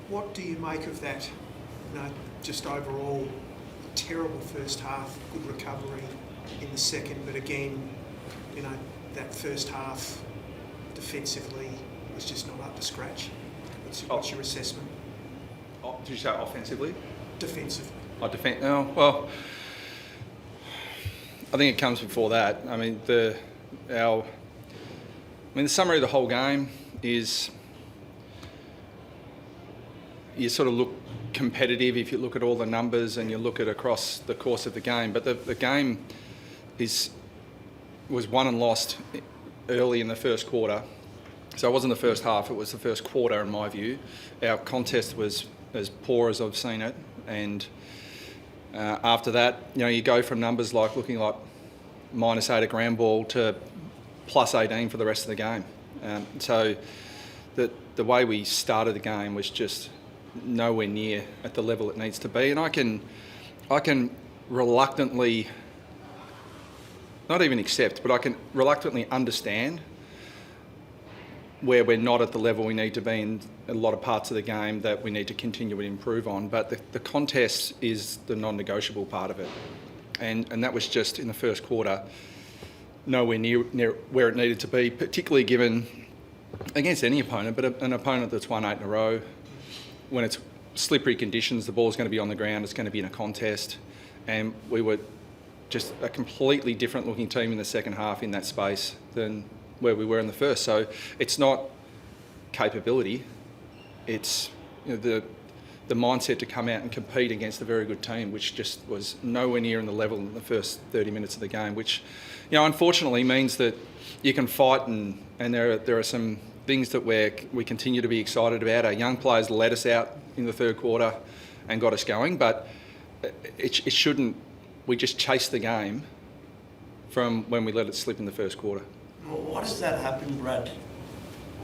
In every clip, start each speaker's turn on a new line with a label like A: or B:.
A: What do you make of that? Just overall, a terrible first half, good recovery in the second, but again, that first half defensively was just not up to scratch. What's your assessment?
B: Did you say offensively?
A: Defensively.
B: Well, I think it comes before that. I mean, the summary of the whole game is you sort of look competitive if you look at all the numbers and you look at across the course of the game. But the game was won and lost early in the first quarter. So it wasn't the first half, it was the first quarter in my view. Our contest was as poor as I've seen it. And after that, you go from numbers looking like -8 at ground ball to +18 for the rest of the game. So the way we started the game was just nowhere near at the level it needs to be. And I can reluctantly, not even accept, but I can reluctantly understand where we're not at the level we need to be in a lot of parts of the game that we need to continue to improve on. But the contest is the non-negotiable part of it. And that was just in the first quarter nowhere near where it needed to be, particularly given against any opponent, but an opponent that's won 8 in a row. When it's slippery conditions, the ball's going to be on the ground, it's going to be in a contest. And we were just a completely different looking team in the second half in that space than where we were in the first. So it's not capability, it's the mindset to come out and compete against a very good team, which just was nowhere near in the level in the first 30 minutes of the game, which unfortunately means that you can fight and there are some things that we continue to be excited about. Our young players let us out in the third quarter and got us going, but it shouldn't. We just chased the game from when we let it slip in the first quarter.
C: Well, why does that happen, Brad?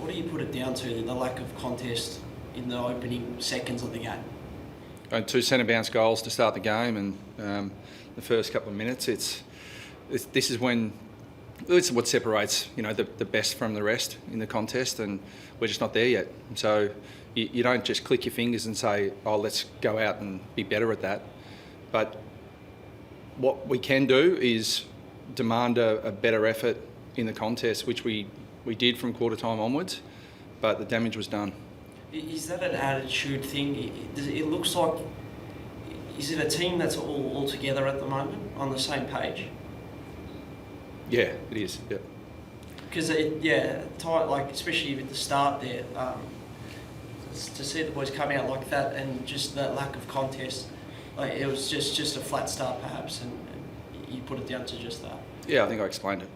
C: What do you put it down to, the lack of contest in the opening seconds of the game?
B: 2 centre bounce goals to start the game, and the first couple of minutes, this is what separates the best from the rest in the contest, and we're just not there yet. So you don't just click your fingers and say, let's go out and be better at that. But what we can do is demand a better effort in the contest, which we did from quarter time onwards, but the damage was done.
C: Is that an attitude thing? It looks like, is it a team that's all together at the moment, on the same page?
B: Yeah, it is, yeah.
C: Because, tight, especially at the start there, to see the boys come out like that and just that lack of contest, it was just a flat start perhaps, and you put it down to just that.
B: Yeah, I think I explained it.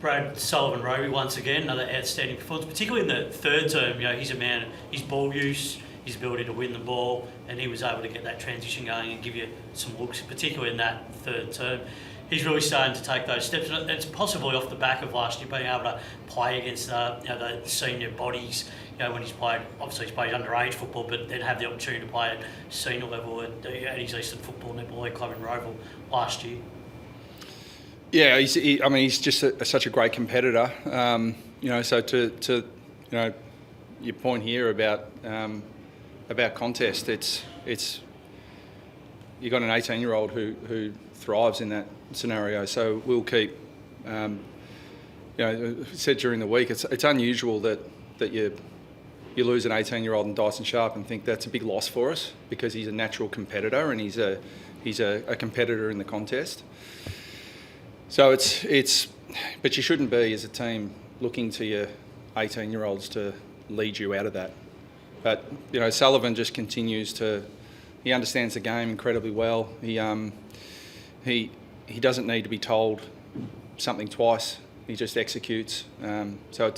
D: Brad Sullivan-Roby, once again, another outstanding performance, particularly in the third term. He's a man, his ball use, his ability to win the ball, and he was able to get that transition going and give you some looks, particularly in that third term. He's really starting to take those steps, and it's possibly off the back of last year being able to play against the senior bodies. When he's played underage football, but then have the opportunity to play at senior level at his Eastern Football Netball League club in Roval last year.
B: Yeah, he's just such a great competitor. So to your point here about contest, it's you got an 18-year-old who thrives in that scenario. So we'll keep. Said during the week, it's unusual that you lose an 18-year-old in Dyson Sharp and think that's a big loss for us, because he's a natural competitor and he's a competitor in the contest. So but you shouldn't be as a team looking to your 18-year-olds to lead you out of that. But Sullivan just continues he understands the game incredibly well. He doesn't need to be told something twice. He just executes. So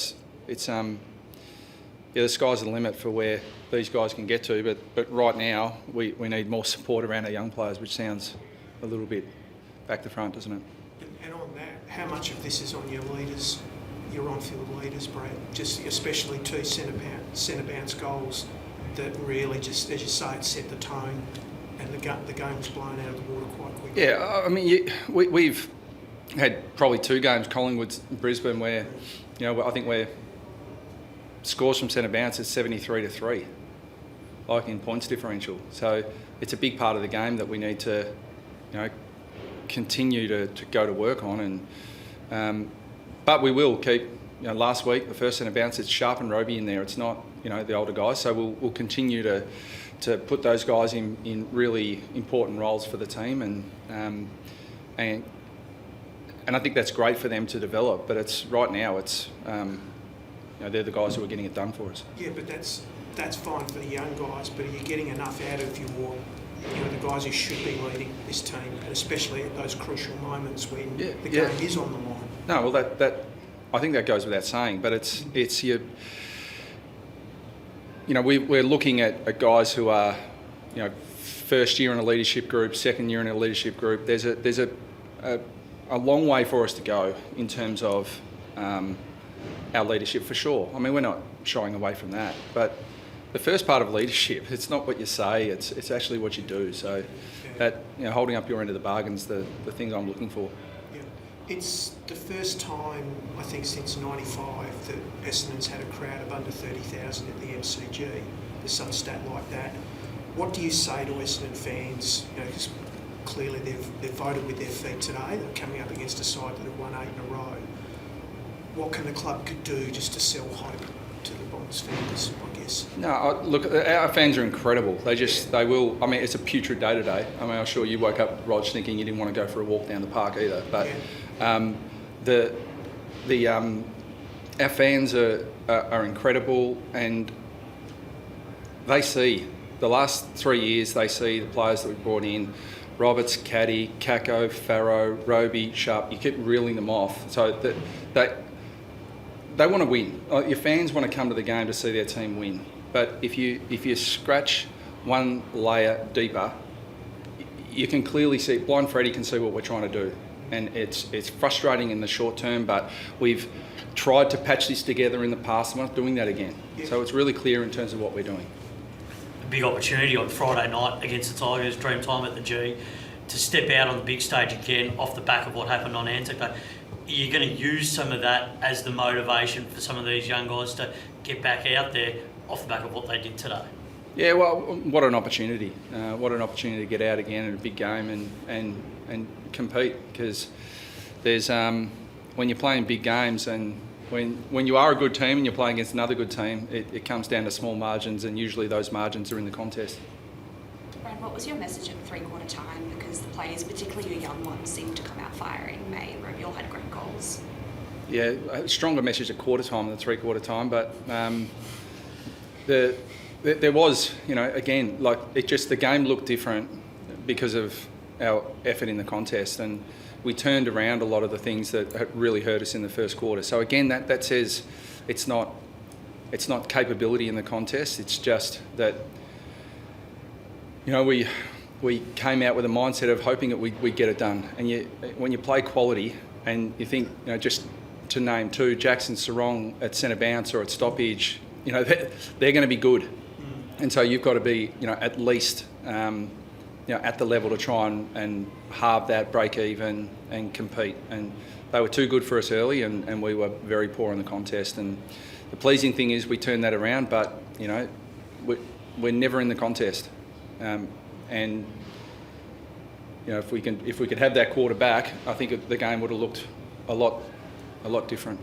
B: the sky's the limit for where these guys can get to. But right now we need more support around our young players, which sounds a little bit back to front, doesn't it?
A: And on that, how much of this is on your leaders, your on-field leaders, Brad? Just especially 2 centre bounce goals that really just, as you say, it set the tone, and the game was blown out of the water quite quickly. Yeah,
B: I mean, we've had probably 2 games, Collingwood, Brisbane, where I think we're scores from centre bounce is 73-3. like in points differential. So it's a big part of the game that we need to, continue to go to work on. And but we will keep. Last week the first centre bounce, it's Sharp and Roby in there. It's not the older guys. So we'll continue to put those guys in really important roles for the team, and I think that's great for them to develop. But it's right now they're the guys who are getting it done for us.
A: Yeah, but that's fine for the young guys. But are you getting enough out of the guys who should be leading this team, and especially at those crucial moments when the game is on the line?
B: No, well that I think that goes without saying. But it's your. We're looking at guys who are, first year in a leadership group, second year in a leadership group. There's a long way for us to go in terms of our leadership, for sure. I mean, we're not shying away from that. But the first part of leadership, it's not what you say, it's actually what you do. So that holding up your end of the bargain's the things I'm looking for.
A: Yeah. It's the first time, I think, since '95 that Essendon's had a crowd of under 30,000 at the MCG. There's some stat like that. What do you say to Essendon fans? Because clearly they've voted with their feet today. They're coming up against a side that have won 8 in a row. What can the club do just to sell hope to the Bombers fans, I guess?
B: No, look, our fans are incredible. They will. I mean, it's a putrid day today. I mean, I'm sure you woke up, Rog, thinking you didn't want to go for a walk down the park either. But our fans are incredible, and they see the last 3 years. They see the players that we've brought in: Roberts, Caddy, Kako, Farrow, Roby, Sharp. You keep reeling them off. So that they want to win. Your fans want to come to the game to see their team win. But if you scratch one layer deeper, you can clearly see. Blind Freddie can see what we're trying to do, and it's frustrating in the short term. But we've tried to patch this together in the past. We're not doing that again. Yeah. So it's really clear in terms of what we're doing.
D: A big opportunity on Friday night against the Tigers, dream time at the G, to step out on the big stage again off the back of what happened on Anzac Day. Are you going to use some of that as the motivation for some of these young guys to get back out there off the back of what they did today?
B: Yeah, well, what an opportunity. What an opportunity to get out again in a big game and compete, because there's when you're playing big games and when you are a good team and you're playing against another good team, it comes down to small margins, and usually those margins are in the contest.
E: Brad, what was your message at three-quarter time? Because the players, particularly your young ones, seemed to come out firing. May and Roby all had great goals.
B: Yeah, a stronger message at quarter time than three-quarter time, but there was, again, the game looked different because of our effort in the contest, and we turned around a lot of the things that really hurt us in the first quarter. So again, that says it's not capability in the contest. It's just that we came out with a mindset of hoping that we'd get it done. And when you play quality and you think, just to name two, Jackson, Sarong at centre bounce or at stoppage, they're going to be good. And so you've got to be, at least, at the level to try and halve that, break even and compete. And they were too good for us early, and we were very poor in the contest. And the pleasing thing is we turned that around, but, we're never in the contest. And if we could have that quarter back, I think the game would have looked a lot different.